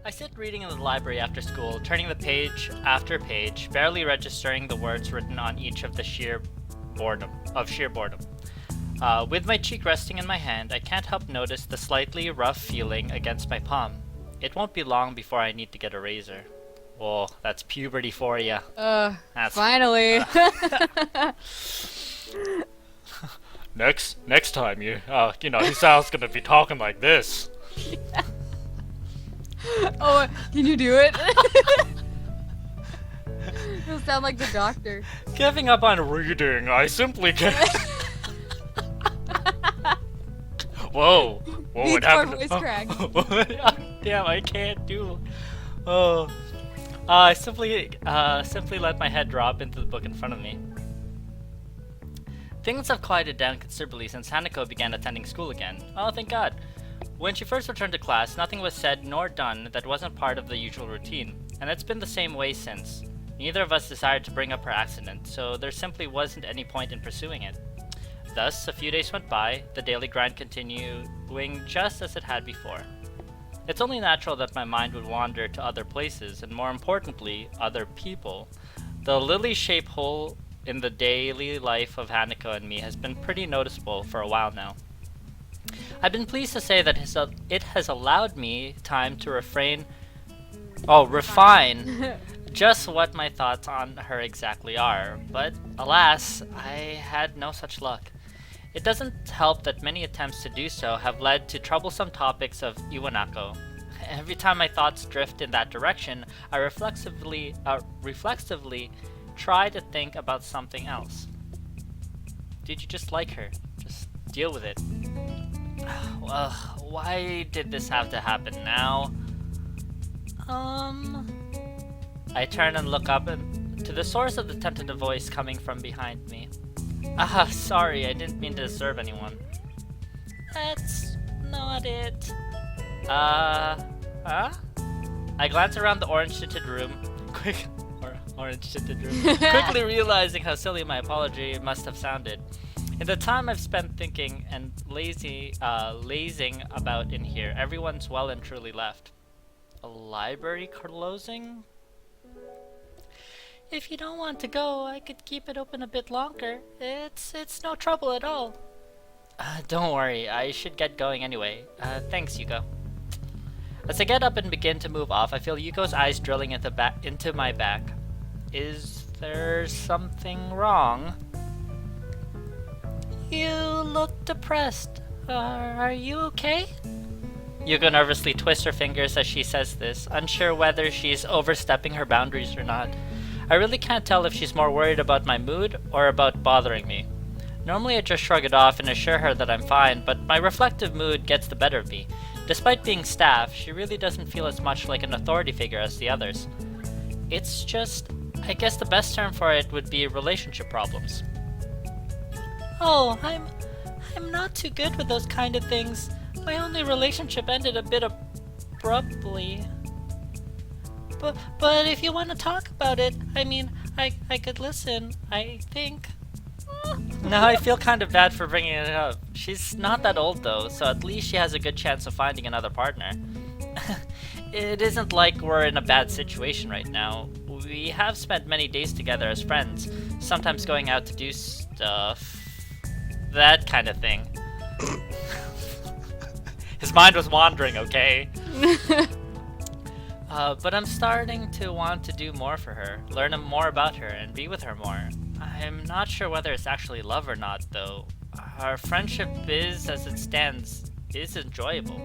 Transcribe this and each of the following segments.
I sit reading in the library after school, turning the page after page, barely registering the words written on each of sheer boredom. With my cheek resting in my hand, I can't help notice the slightly rough feeling against my palm. It won't be long before I need to get a razor. Oh, that's puberty for you. Finally. Next time Hisao's gonna be talking like this. Oh, can you do it? You'll sound like the doctor. Giving up on reading, I simply can't. Whoa, what Needs more happened? voice crack. Damn, I can't do. Oh, I simply let my head drop into the book in front of me. Things have quieted down considerably since Hanako began attending school again. Oh, thank God. When she first returned to class, nothing was said nor done that wasn't part of the usual routine, and it's been the same way since. Neither of us decided to bring up her accident, so there simply wasn't any point in pursuing it. Thus, a few days went by, the daily grind continuing just as it had before. It's only natural that my mind would wander to other places, and more importantly, other people. The lily-shaped hole in the daily life of Hanako and me has been pretty noticeable for a while now. I've been pleased to say that it has allowed me time to refine just what my thoughts on her exactly are, but alas, I had no such luck. It doesn't help that many attempts to do so have led to troublesome topics of Iwanako. Every time my thoughts drift in that direction, I reflexively try to think about something else. Did you just like her? Just deal with it. Well, why did this have to happen now? I turn and look up to the source of the tentative voice coming from behind me. Sorry, I didn't mean to disturb anyone. That's not it. Huh? I glance around the orange-tinted room, quickly realizing how silly my apology must have sounded. In the time I've spent thinking and lazing about in here, everyone's well and truly left. A library closing? If you don't want to go, I could keep it open a bit longer. It's no trouble at all. Don't worry, I should get going anyway. Thanks, Yuko. As I get up and begin to move off, I feel Yuko's eyes drilling into my back. Is there something wrong? You look depressed. Are you okay? Yuko nervously twists her fingers as she says this, unsure whether she's overstepping her boundaries or not. I really can't tell if she's more worried about my mood or about bothering me. Normally I just shrug it off and assure her that I'm fine, but my reflective mood gets the better of me. Despite being staff, she really doesn't feel as much like an authority figure as the others. It's just, I guess the best term for it would be relationship problems. Oh, I'm not too good with those kind of things. My only relationship ended a bit abruptly. But if you want to talk about it, I could listen, I think. Now I feel kind of bad for bringing it up. She's not that old though, so at least she has a good chance of finding another partner. It isn't like we're in a bad situation right now. We have spent many days together as friends, sometimes going out to do stuff. That kind of thing. His mind was wandering, okay? But I'm starting to want to do more for her, learn more about her, and be with her more. I'm not sure whether it's actually love or not, though. Our friendship is, as it stands, is enjoyable.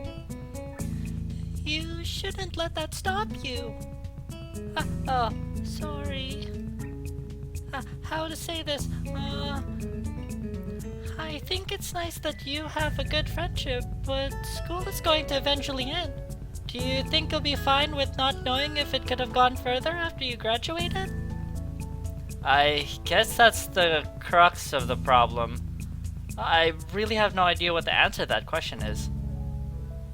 You shouldn't let that stop you. Sorry. How to say this? I think it's nice that you have a good friendship, but school is going to eventually end. Do you think you'll be fine with not knowing if it could have gone further after you graduated? I guess that's the crux of the problem. I really have no idea what the answer to that question is.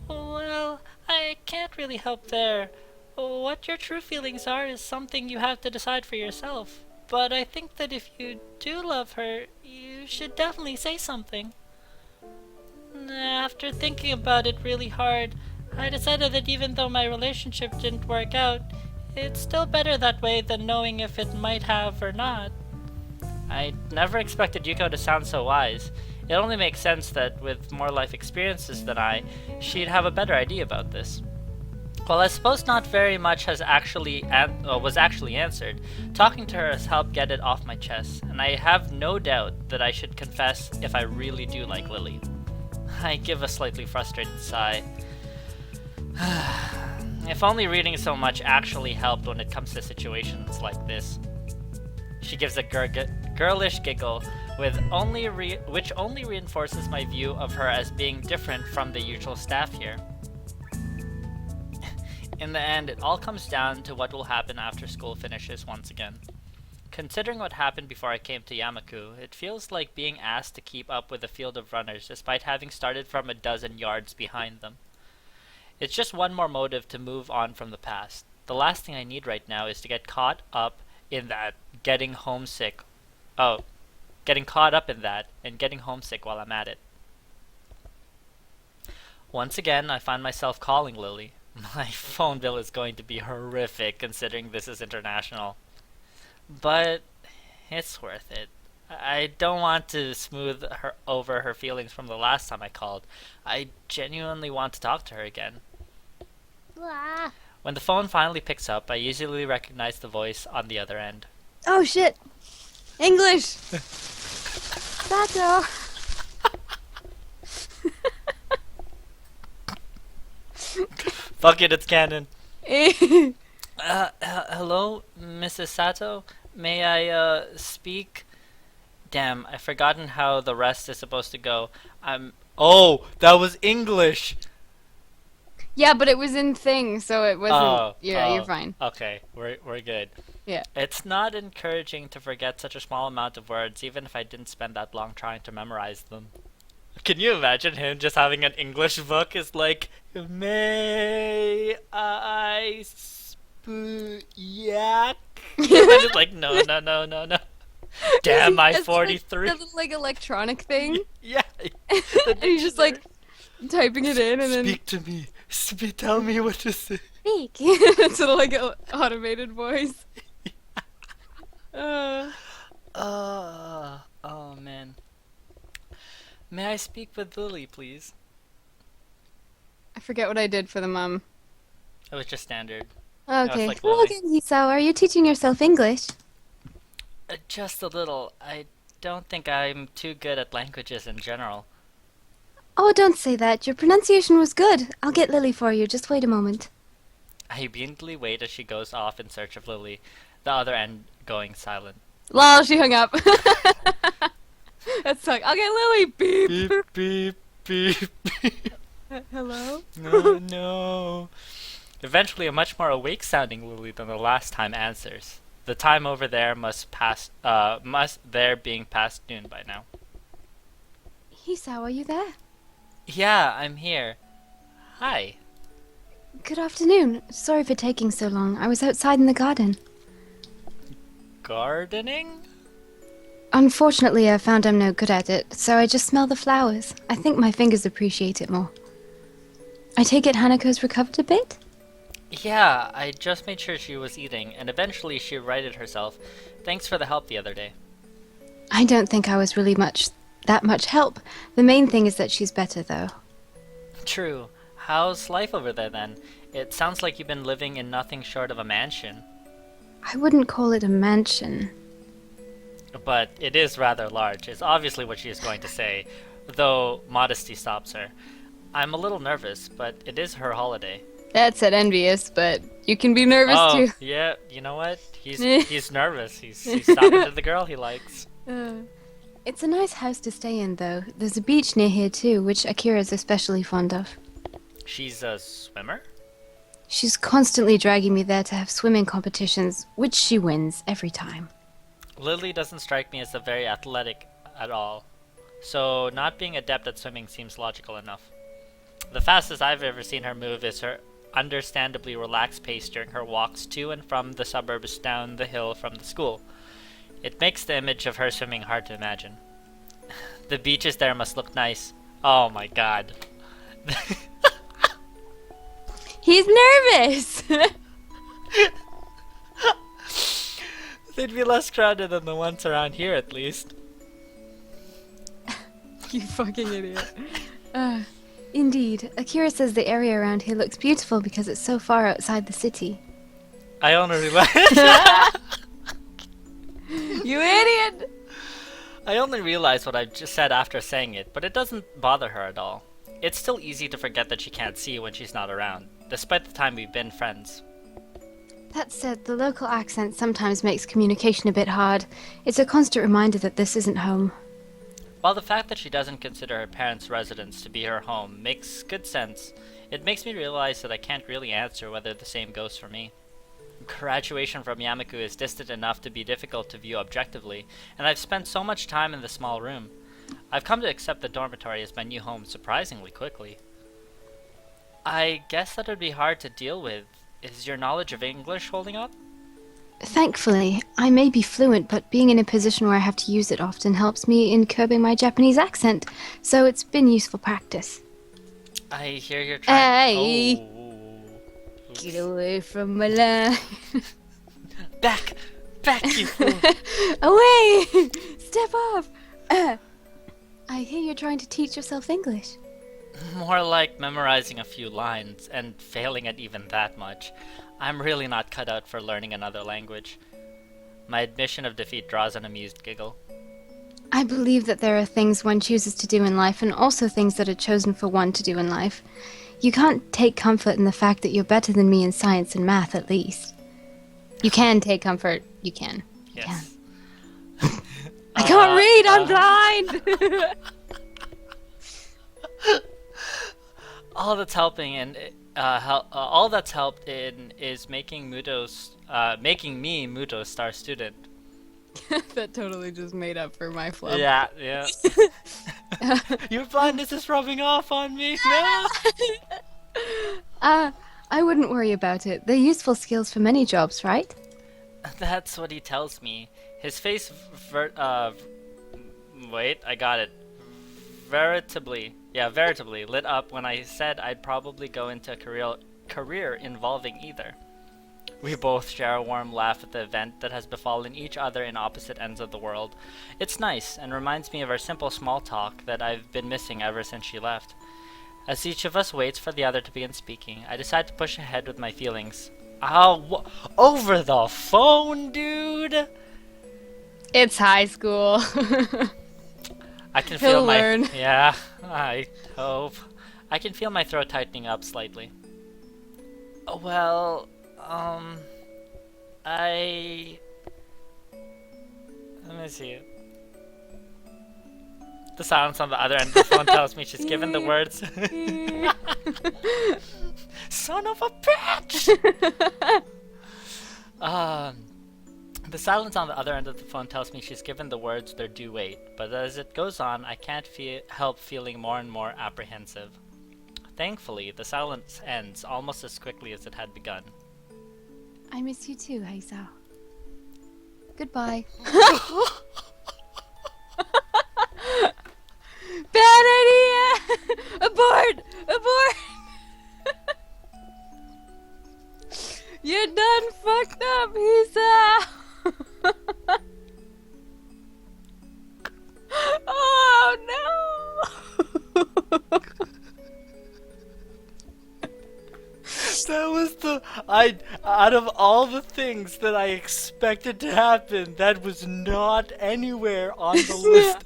Well, I can't really help there. What your true feelings are is something you have to decide for yourself. But I think that if you do love her, you should definitely say something. After thinking about it really hard, I decided that even though my relationship didn't work out, it's still better that way than knowing if it might have or not. I never expected Yuko to sound so wise. It only makes sense that with more life experiences than I, she'd have a better idea about this. Well, I suppose not very much was actually answered. Talking to her has helped get it off my chest, and I have no doubt that I should confess if I really do like Lily. I give a slightly frustrated sigh. If only reading so much actually helped when it comes to situations like this. She gives a girlish giggle, which only reinforces my view of her as being different from the usual staff here. In the end, it all comes down to what will happen after school finishes once again. Considering what happened before I came to Yamaku, it feels like being asked to keep up with a field of runners despite having started from a dozen yards behind them. It's just one more motive to move on from the past. The last thing I need right now is to get caught up in that getting homesick. Getting caught up in that and getting homesick while I'm at it. Once again, I find myself calling Lily. My phone bill is going to be horrific considering this is international. But it's worth it. I don't want to smooth her over her feelings from the last time I called. I genuinely want to talk to her again. Blah. When the phone finally picks up, I usually recognize the voice on the other end. Oh shit! English! Sato! Fuck it, it's canon. Hello, Mrs. Sato? May I, speak? Damn, I've forgotten how the rest is supposed to go. Oh, that was English! Yeah, but it was in thing, so it wasn't. You're fine. Okay, we're good. Yeah. It's not encouraging to forget such a small amount of words, even if I didn't spend that long trying to memorize them. Can you imagine him just having an English book? It's like, may I yak? And it's like, no. Damn, my 43. That little, like, electronic thing. Yeah. And he's just, like, typing it in and then... Speak to me. Tell me what to say. Speak. It's sort of like an automated voice. Oh, man. May I speak with Lily, please? I forget what I did for the mum. It was just standard. Okay. like Hello Lily. again, Hisao. Are you teaching yourself English? Just a little. I don't think I'm too good at languages in general. Oh, don't say that. Your pronunciation was good. I'll get Lily for you. Just wait a moment. I obediently wait as she goes off in search of Lily, the other end going silent. Lol, she hung up. That's like, I'll get Lily. Beep. Beep, beep, beep. Hello? No. Eventually, a much more awake-sounding Lily than the last time answers. The time over there must there being past noon by now. Hisao, are you there? Yeah, I'm here. Hi. Good afternoon. Sorry for taking so long. I was outside in the garden. Gardening? Unfortunately, I found I'm no good at it, so I just smell the flowers. I think my fingers appreciate it more. I take it Hanako's recovered a bit? Yeah, I just made sure she was eating, and eventually she righted herself. Thanks for the help the other day. I don't think I was really that much help. The main thing is that she's better, though. True. How's life over there then? It sounds like you've been living in nothing short of a mansion. I wouldn't call it a mansion. But it is rather large, is obviously what she is going to say, though modesty stops her. I'm a little nervous, but it is her holiday. That's it, envious, but you can be nervous too. Yeah, you know what? He's nervous. He's talking to the girl he likes. It's a nice house to stay in, though. There's a beach near here, too, which Akira's especially fond of. She's a swimmer? She's constantly dragging me there to have swimming competitions, which she wins every time. Lily doesn't strike me as very athletic at all, so not being adept at swimming seems logical enough. The fastest I've ever seen her move is her understandably relaxed pace during her walks to and from the suburbs down the hill from the school. It makes the image of her swimming hard to imagine. The beaches there must look nice. Oh my god. He's nervous! They'd be less crowded than the ones around here, at least. You fucking idiot. Indeed, Akira says the area around here looks beautiful because it's so far outside the city. I only realized. You idiot! I only realized what I just said after saying it, but it doesn't bother her at all. It's still easy to forget that she can't see when she's not around, despite the time we've been friends. That said, the local accent sometimes makes communication a bit hard. It's a constant reminder that this isn't home. While the fact that she doesn't consider her parents' residence to be her home makes good sense, it makes me realize that I can't really answer whether the same goes for me. Graduation from Yamaku is distant enough to be difficult to view objectively, and I've spent so much time in the small room. I've come to accept the dormitory as my new home surprisingly quickly. I guess that would be hard to deal with. Is your knowledge of English holding up? Thankfully, I may be fluent, but being in a position where I have to use it often helps me in curbing my Japanese accent, so it's been useful practice. I hear you're trying. Hey! Oh. Get away from my line. Back! Back, you fool! Away! Step off! I hear you're trying to teach yourself English. More like memorizing a few lines, and failing at even that much. I'm really not cut out for learning another language. My admission of defeat draws an amused giggle. I believe that there are things one chooses to do in life and also things that are chosen for one to do in life. You can't take comfort in the fact that you're better than me in science and math, at least. You can take comfort. You can. You Yes. can. I can't read! I'm blind! All that's helping and all that's helped in is making me Muto's star student. That totally just made up for my flub. Yeah. Your blindness is rubbing off on me. No. I wouldn't worry about it. They're useful skills for many jobs, right? That's what he tells me. His face wait, I got it. Veritably lit up when I said I'd probably go into a career involving either. We both share a warm laugh at the event that has befallen each other in opposite ends of the world. It's nice and reminds me of our simple small talk that I've been missing ever since she left. As each of us waits for the other to begin speaking, I decide to push ahead with my feelings. Over the phone, dude? It's high school. I can He'll feel my learn. Yeah, I hope. I can feel my throat tightening up slightly. Well, let me see. The silence on the other end of the phone tells me she's given the words. Son of a bitch! The silence on the other end of the phone tells me she's given the words their due weight, but as it goes on, I can't help feeling more and more apprehensive. Thankfully, the silence ends almost as quickly as it had begun. I miss you too, Hisao. Goodbye. Bad idea! Abort! Abort! You're done fucked up, Hisao! Oh no! That was out of all the things that I expected to happen, that was not anywhere on the list.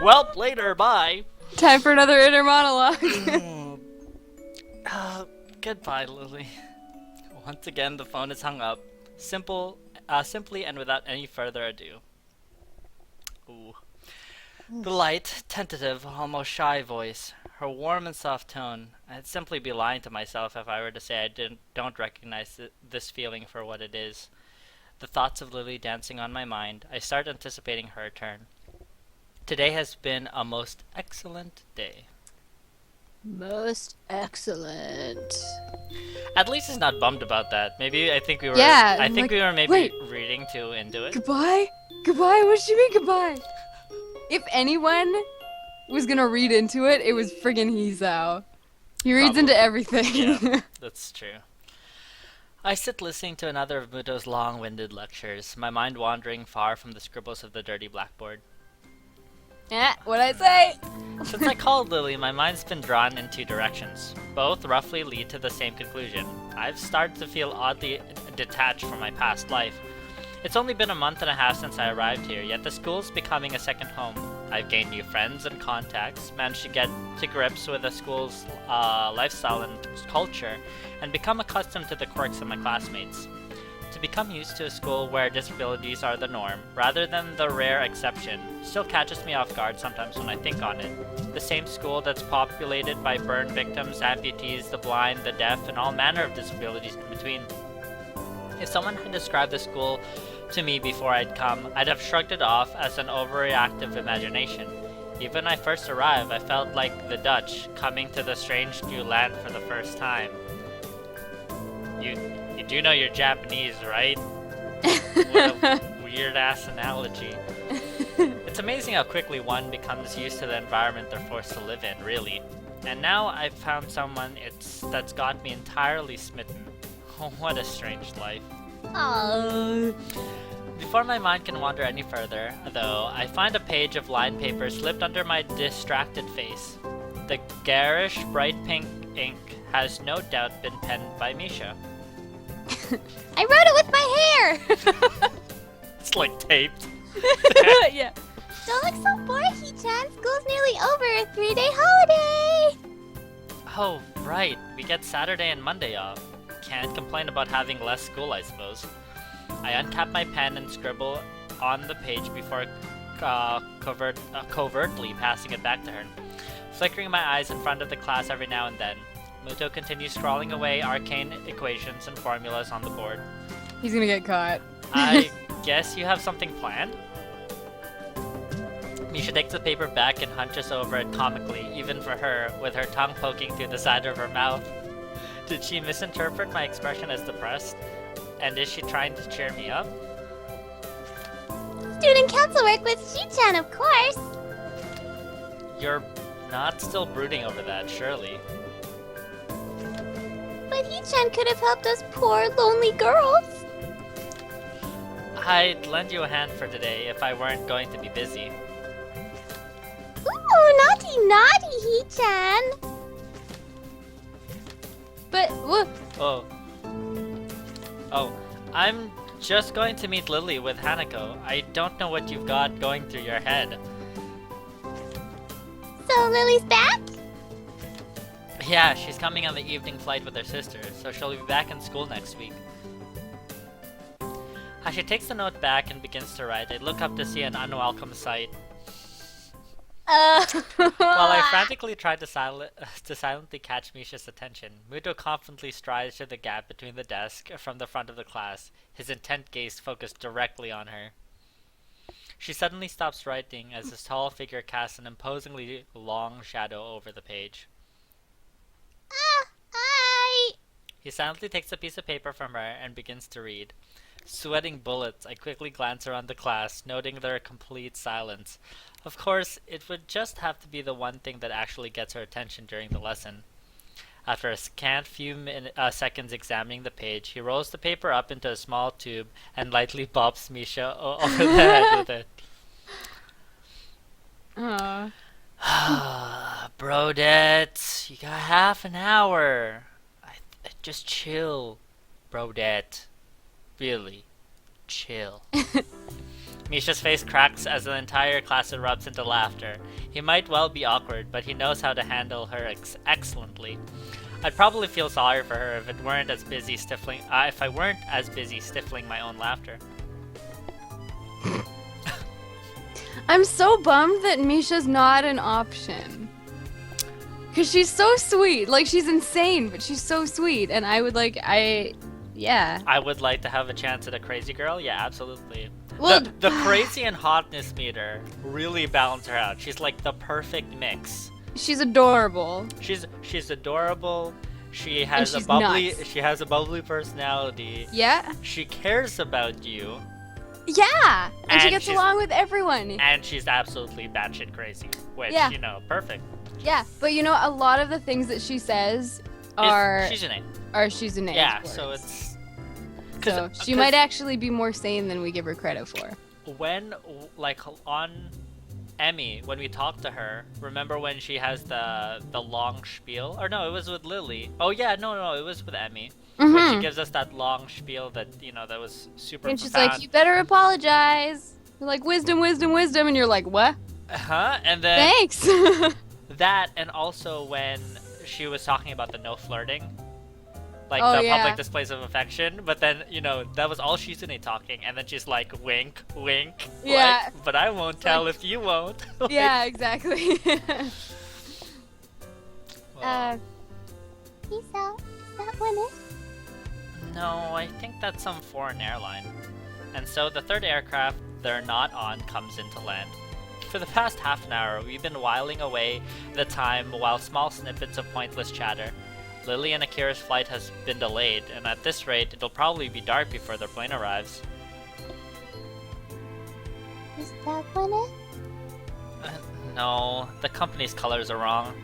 Well, later, bye. Time for another inner monologue. Goodbye, Lily. Once again, the phone is hung up. Simply and without any further ado. Ooh. The light, tentative, almost shy voice, her warm and soft tone. I'd simply be lying to myself if I were to say I don't recognize this feeling for what it is. The thoughts of Lily dancing on my mind, I start anticipating her return. Today has been a most excellent day. Most excellent. At least he's not bummed about that. Maybe I think we were. Yeah, I think like, we were maybe wait. reading too into it. Goodbye? Goodbye? What do you mean goodbye? If anyone was gonna read into it, it was friggin' Hisao. He reads into everything. Yeah, that's true. I sit listening to another of Muto's long-winded lectures, my mind wandering far from the scribbles of the dirty blackboard. What'd I say? Since I called Lily, my mind's been drawn in two directions. Both roughly lead to the same conclusion. I've started to feel oddly detached from my past life. It's only been a month and a half since I arrived here, yet the school's becoming a second home. I've gained new friends and contacts, managed to get to grips with the school's lifestyle and culture, and become accustomed to the quirks of my classmates. To become used to a school where disabilities are the norm, rather than the rare exception, still catches me off guard sometimes when I think on it. The same school that's populated by burn victims, amputees, the blind, the deaf, and all manner of disabilities in between. If someone had described the school to me before I'd come, I'd have shrugged it off as an overreactive imagination. Even when I first arrived, I felt like the Dutch, coming to the strange new land for the first time. You do know you're Japanese, right? What a weird-ass analogy. It's amazing how quickly one becomes used to the environment they're forced to live in, really. And now I've found someone that's got me entirely smitten. Oh, what a strange life. Oh. Before my mind can wander any further, though, I find a page of lined paper slipped under my distracted face. The garish, bright pink ink has no doubt been penned by Misha. I wrote it with my hair! It's like taped. Yeah. Don't look so bored, Hee-chan. School's nearly over. A 3-day holiday! Oh, right. We get Saturday and Monday off. Can't complain about having less school, I suppose. I uncap my pen and scribble on the page before covertly passing it back to her. Flickering my eyes in front of the class every now and then, Muto continues scrawling away arcane equations and formulas on the board. He's gonna get caught. I guess you have something planned? Misha takes the paper back and hunches over it comically, even for her, with her tongue poking through the side of her mouth. Did she misinterpret my expression as depressed? And is she trying to cheer me up? Student council work with Hee-chan, of course. You're not still brooding over that, surely. But Hee-chan could have helped us poor, lonely girls. I'd lend you a hand for today if I weren't going to be busy. Ooh, naughty, naughty, Hee-chan. But, Oh, I'm just going to meet Lily with Hanako. I don't know what you've got going through your head. So Lily's back? Yeah, she's coming on the evening flight with her sister, so she'll be back in school next week. As she takes the note back and begins to write, I look up to see an unwelcome sight. While I frantically try to silently catch Misha's attention, Muto confidently strides to the gap between the desk from the front of the class, his intent gaze focused directly on her. She suddenly stops writing as his tall figure casts an imposingly long shadow over the page. He silently takes a piece of paper from her and begins to read. Sweating bullets, I quickly glance around the class, noting their complete silence. Of course, it would just have to be the one thing that actually gets her attention during the lesson. After a scant few seconds examining the page, he rolls the paper up into a small tube and lightly bops Misha over the head with it. Brodette, you got half an hour. Just chill, Brodette. Really, chill. Misha's face cracks as the entire class erupts into laughter. He might well be awkward, but he knows how to handle her excellently. I'd probably feel sorry for her if I weren't as busy stifling my own laughter. I'm so bummed that Misha's not an option. Cause she's so sweet. Like, she's insane, but she's so sweet. And I would yeah. I would like to have a chance at a crazy girl? Yeah, absolutely. Well, the crazy and hotness meter really balance her out. She's like the perfect mix. She's adorable. She's adorable. She has nuts. She has a bubbly personality. Yeah. She cares about you. Yeah, and she And gets she's- along with everyone. And she's absolutely batshit crazy, which, Yeah. perfect. Yeah, but you know, a lot of the things that she says are Shizune. Shizune's Yeah, words. so it's... So she might actually be more sane than we give her credit for. When, like, on Emmy, when we talked to her, remember when she has the long spiel? Or no, it was with Lily. Oh yeah, no, it was with Emmy. When she Mhm. gives us that long spiel that, that was super And she's profound. like, "You better apologize." You're like, "Wisdom, wisdom, wisdom," and you're like, "What?" Uh-huh, and then Thanks. that, and also when she was talking about the no flirting. Like, Oh, the yeah. public displays of affection, but then, that was all Shizune talking, and then she's like, wink, wink. Yeah. Like, but I won't tell like- if you won't. Like, Yeah, exactly. well, Hisao, is that one it? no, I think that's some foreign airline. And so the third aircraft they're not on comes into land. For the past half an hour, we've been whiling away the time while small snippets of pointless chatter. Lily and Akira's flight has been delayed, and at this rate, it'll probably be dark before their plane arrives. Is that one it? No, the company's colors are wrong.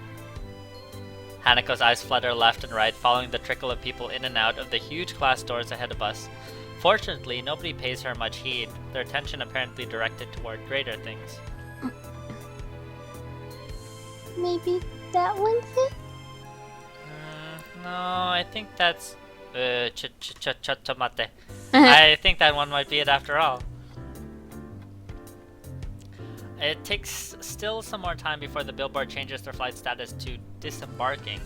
Hanako's eyes flutter left and right, following the trickle of people in and out of the huge glass doors ahead of us. Fortunately, nobody pays her much heed, their attention apparently directed toward greater things. Maybe that one's it? No, I think that's... Tomate. I think that one might be it after all. It takes still some more time before the billboard changes their flight status to disembarking.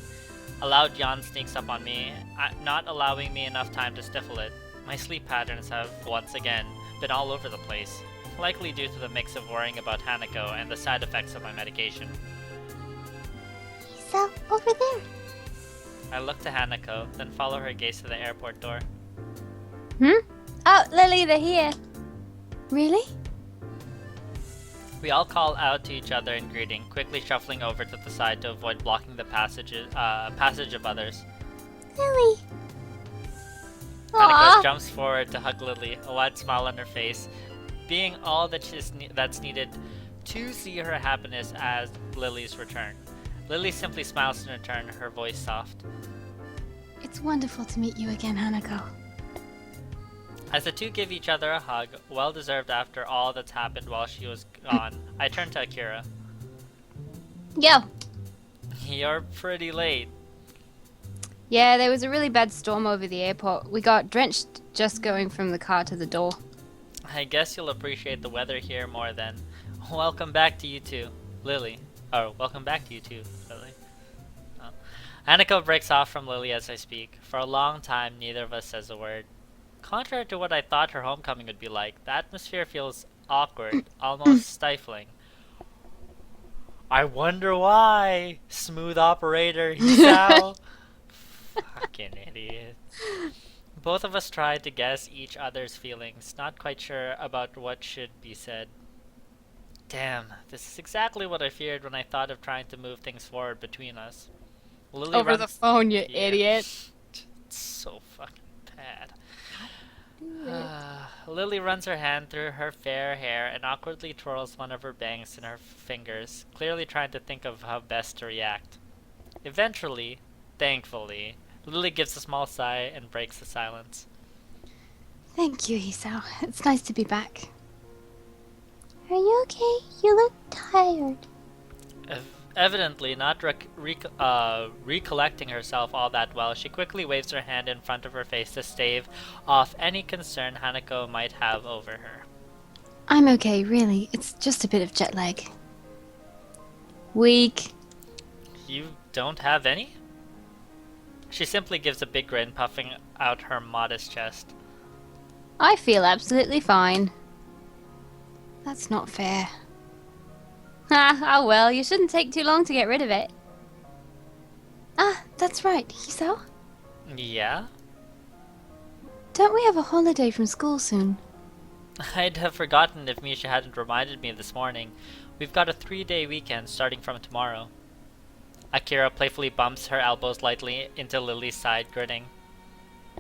A loud yawn sneaks up on me, not allowing me enough time to stifle it. My sleep patterns have, once again, been all over the place, likely due to the mix of worrying about Hanako and the side effects of my medication. Hisao, over there. I look to Hanako, then follow her gaze to the airport door. Oh, Lily, they're here. Really? We all call out to each other in greeting, quickly shuffling over to the side to avoid blocking the passage of others. Lily. Hanako Aww. jumps forward to hug Lily, a wide smile on her face, being all that that's needed to see her happiness as Lily's return. Lily simply smiles in return, her voice soft. It's wonderful to meet you again, Hanako. As the two give each other a hug, well deserved after all that's happened while she was gone, I turn to Akira. Yo. You're pretty late. Yeah, there was a really bad storm over the airport. We got drenched just going from the car to the door. I guess you'll appreciate the weather here more than. Welcome back to you too, Lily. Oh, welcome back to you too, Lily. Oh. Hanako breaks off from Lily as I speak. For a long time, neither of us says a word. Contrary to what I thought her homecoming would be like, the atmosphere feels awkward, almost stifling. I wonder why, smooth operator Hisao. Fucking idiot. Both of us tried to guess each other's feelings, not quite sure about what should be said. Damn, this is exactly what I feared when I thought of trying to move things forward between us. Lily Over the phone, you Yeah. idiot. It's so fucking bad. Lily runs her hand through her fair hair and awkwardly twirls one of her bangs in her fingers, clearly trying to think of how best to react. Eventually, thankfully, Lily gives a small sigh and breaks the silence. Thank you, Hisao. It's nice to be back. Are you okay? You look tired. Evidently not recollecting herself all that well, she quickly waves her hand in front of her face to stave off any concern Hanako might have over her. I'm okay, really. It's just a bit of jet lag. Weak. You don't have any? She simply gives a big grin, puffing out her modest chest. I feel absolutely fine. That's not fair. Oh well, you shouldn't take too long to get rid of it. Ah, that's right, Hisao. Yeah? Don't we have a holiday from school soon? I'd have forgotten if Misha hadn't reminded me this morning. We've got a 3-day weekend starting from tomorrow. Akira playfully bumps her elbows lightly into Lily's side, grinning.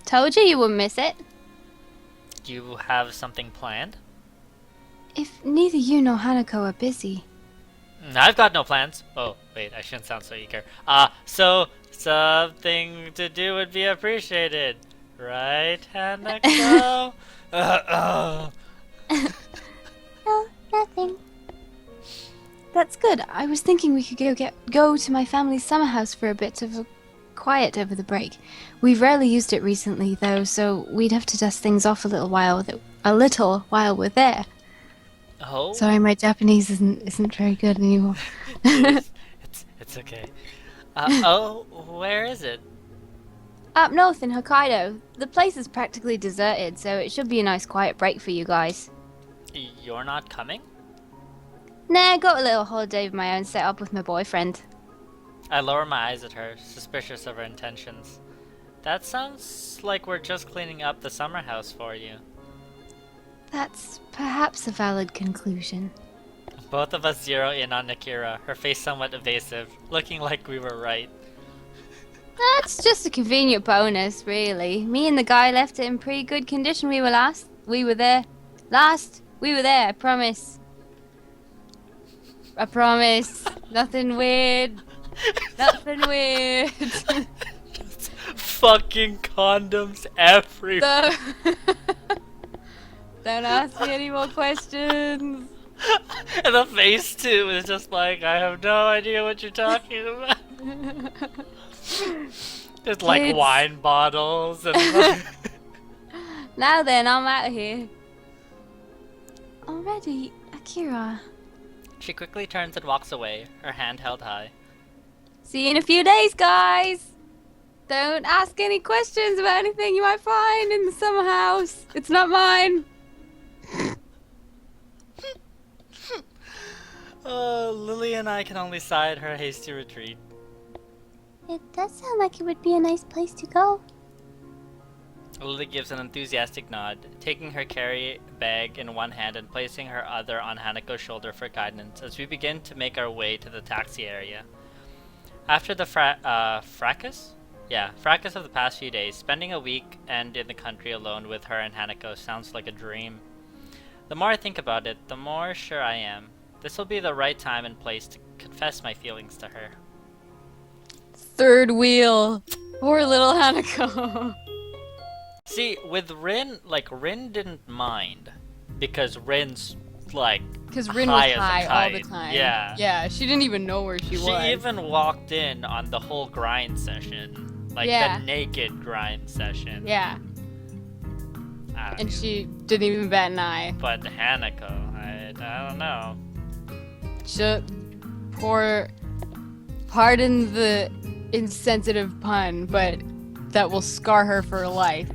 Told you you wouldn't miss it. Do you have something planned? If neither you nor Hanako are busy. I've got no plans. Oh, wait, I shouldn't sound so eager. So something to do would be appreciated. Right, Hanako? No, nothing. That's good. I was thinking we could go to my family's summer house for a bit of a quiet over the break. We've rarely used it recently, though, so we'd have to dust things off a little while we're there. Oh? Sorry, my Japanese isn't very good anymore. it's okay. Where is it? Up north in Hokkaido. The place is practically deserted, so it should be a nice quiet break for you guys. You're not coming? Nah, got a little holiday of my own set up with my boyfriend. I lower my eyes at her, suspicious of her intentions. That sounds like we're just cleaning up the summer house for you. That's perhaps a valid conclusion. Both of us zero in on Akira, her face somewhat evasive, looking like we were right. That's just a convenient bonus, really. Me and the guy left it in pretty good condition we were there, I promise. I promise. Nothing weird. Nothing weird. Fucking condoms everywhere. Don't ask me any more questions. And the face too is just like, I have no idea what you're talking about. There's like Kids. wine bottles and Now then, I'm out of here. Already, Akira. She quickly turns and walks away, her hand held high. See you in a few days, guys. Don't ask any questions about anything you might find in the summer house. It's not mine. Lily and I can only sigh at her hasty retreat. It does sound like it would be a nice place to go. Lily gives an enthusiastic nod, taking her carry bag in one hand and placing her other on Hanako's shoulder for guidance as we begin to make our way to the taxi area. After the fracas? Yeah, fracas of the past few days, spending a weekend in the country alone with her and Hanako sounds like a dream. The more I think about it, the more sure I am. This will be the right time and place to confess my feelings to her. Third wheel. Poor little Hanako. See, with Rin, Rin didn't mind. Because Rin's, Because Rin high was as a high all kite. the time. Yeah. Yeah, she didn't even know where she was. She even walked in on the whole grind session. Yeah. The naked grind session. Yeah, I don't and know. she didn't even bat an eye. But Hanako, I don't know. Pardon the insensitive pun, but that will scar her for life.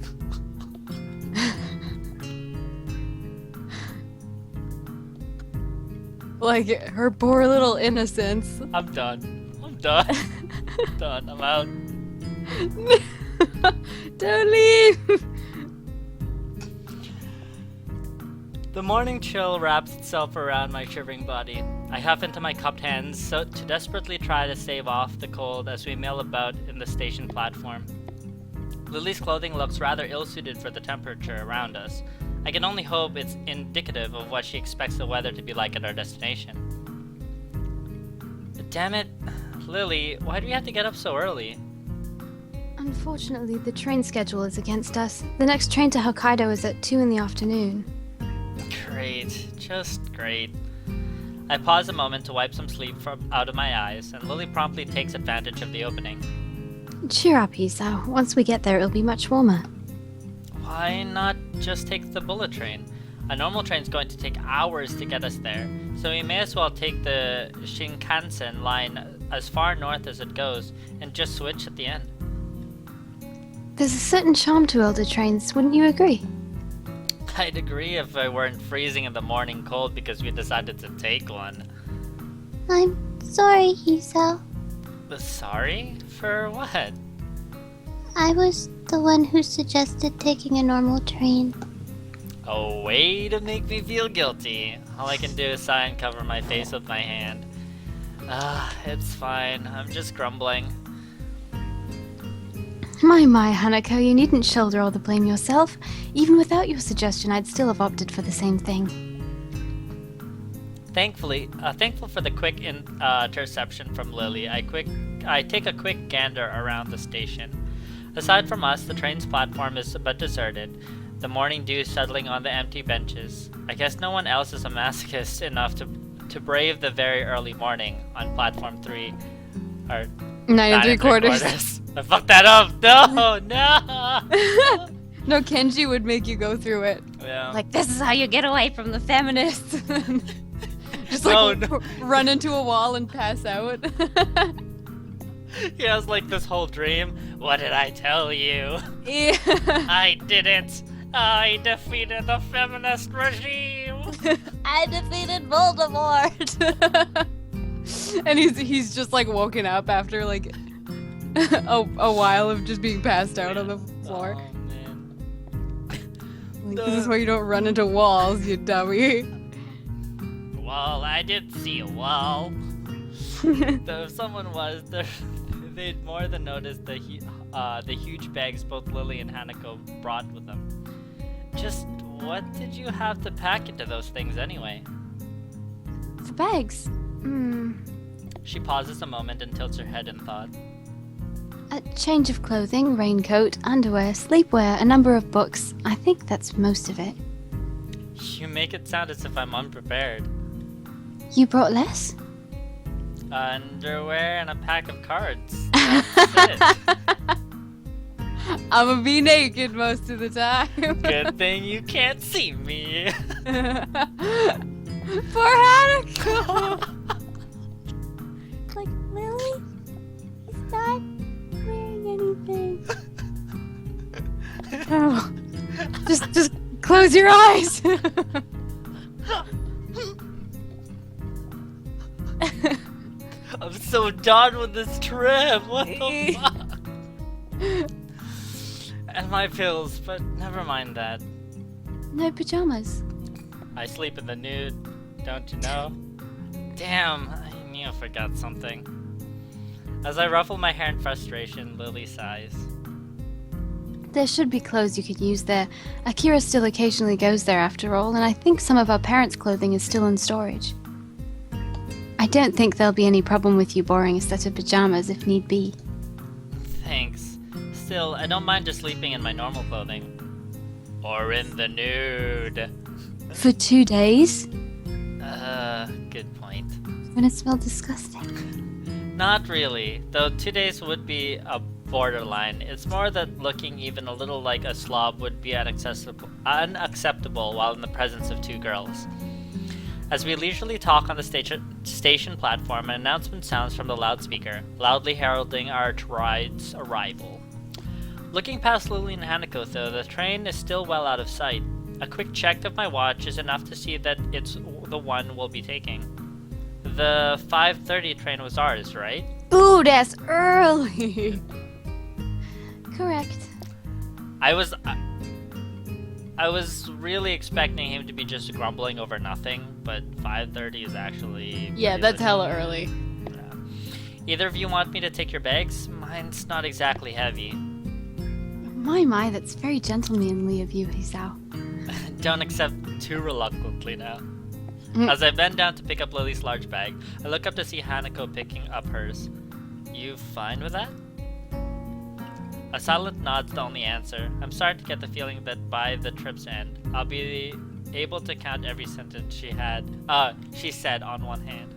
Her poor little innocence. I'm done. I'm done. Done. I'm out. Don't leave! The morning chill wraps itself around my shivering body. I huff into my cupped hands to desperately try to stave off the cold as we mill about in the station platform. Lily's clothing looks rather ill-suited for the temperature around us. I can only hope it's indicative of what she expects the weather to be like at our destination. Damn it, Lily, why do we have to get up so early? Unfortunately, the train schedule is against us. The next train to Hokkaido is at 2 in the afternoon. Great, just great. I pause a moment to wipe some sleep out of my eyes, and Lily promptly takes advantage of the opening. Cheer up, Hisao. Once we get there, it'll be much warmer. Why not just take the bullet train? A normal train's going to take hours to get us there, so we may as well take the Shinkansen line as far north as it goes, and just switch at the end. There's a certain charm to older trains, wouldn't you agree? I'd agree if I weren't freezing in the morning cold because we decided to take one. I'm sorry, Hisao. Sorry? For what? I was the one who suggested taking a normal train. A way to make me feel guilty. All I can do is sigh and cover my face with my hand. It's fine. I'm just grumbling. My, Hanako, you needn't shoulder all the blame yourself. Even without your suggestion, I'd still have opted for the same thing. Thankful for the quick interception from Lily, I take a quick gander around the station. Aside from us, the train's platform is but deserted, the morning dew settling on the empty benches. I guess no one else is a masochist enough to brave the very early morning on platform 3, or 9 3/4. I fucked that up! No! No, Kenji would make you go through it. Yeah. Like, this is how you get away from the feminists. Just like No. run into a wall and pass out. He has like this whole dream. What did I tell you? Yeah. I didn't. I defeated the feminist regime. I defeated Voldemort. And he's just like woken up after like a while of just being passed out on the floor. Oh man. Like, this is why you don't run into walls, you dummy. Well, I did see a wall. Though if someone was there, they'd more than noticed the huge bags both Lily and Hanako brought with them. Just what did you have to pack into those things anyway? The bags. She pauses a moment and tilts her head in thought. A change of clothing, raincoat, underwear, sleepwear, a number of books. I think that's most of it. You make it sound as if I'm unprepared. You brought less? Underwear and a pack of cards. That's it. I'ma be naked most of the time. Good thing you can't see me. Poor Hanako. Like, Lily? He's not wearing anything. Oh. Just close your eyes. I'm so done with this trip. What the fuck? And my pills, but never mind that. No pajamas. I sleep in the nude, don't you know? Damn, I knew I forgot something. As I ruffle my hair in frustration, Lily sighs. There should be clothes you could use there. Akira still occasionally goes there after all, and I think some of our parents' clothing is still in storage. I don't think there'll be any problem with you borrowing a set of pajamas if need be. Thanks. Still, I don't mind just sleeping in my normal clothing. Or in the nude. For 2 days? Good point. Gonna smell disgusting. Not really, though 2 days would be a borderline. It's more that looking even a little like a slob would be unacceptable while in the presence of 2 girls. As we leisurely talk on the station platform, an announcement sounds from the loudspeaker, loudly heralding our ride's arrival. Looking past Lily and Hanako, though, the train is still well out of sight. A quick check of my watch is enough to see that it's the one we'll be taking. The 5:30 train was ours, right? Ooh, that's early. Correct. I was really expecting him to be just grumbling over nothing, but 5:30 is actually... Yeah, that's hella early. Yeah. Either of you want me to take your bags? Mine's not exactly heavy. My, that's very gentlemanly of you, Hisao. Don't accept too reluctantly now. Mm. As I bend down to pick up Lily's large bag, I look up to see Hanako picking up hers. You fine with that? A silent nod's the only answer. I'm starting to get the feeling that by the trip's end, I'll be able to count every sentence she said on one hand.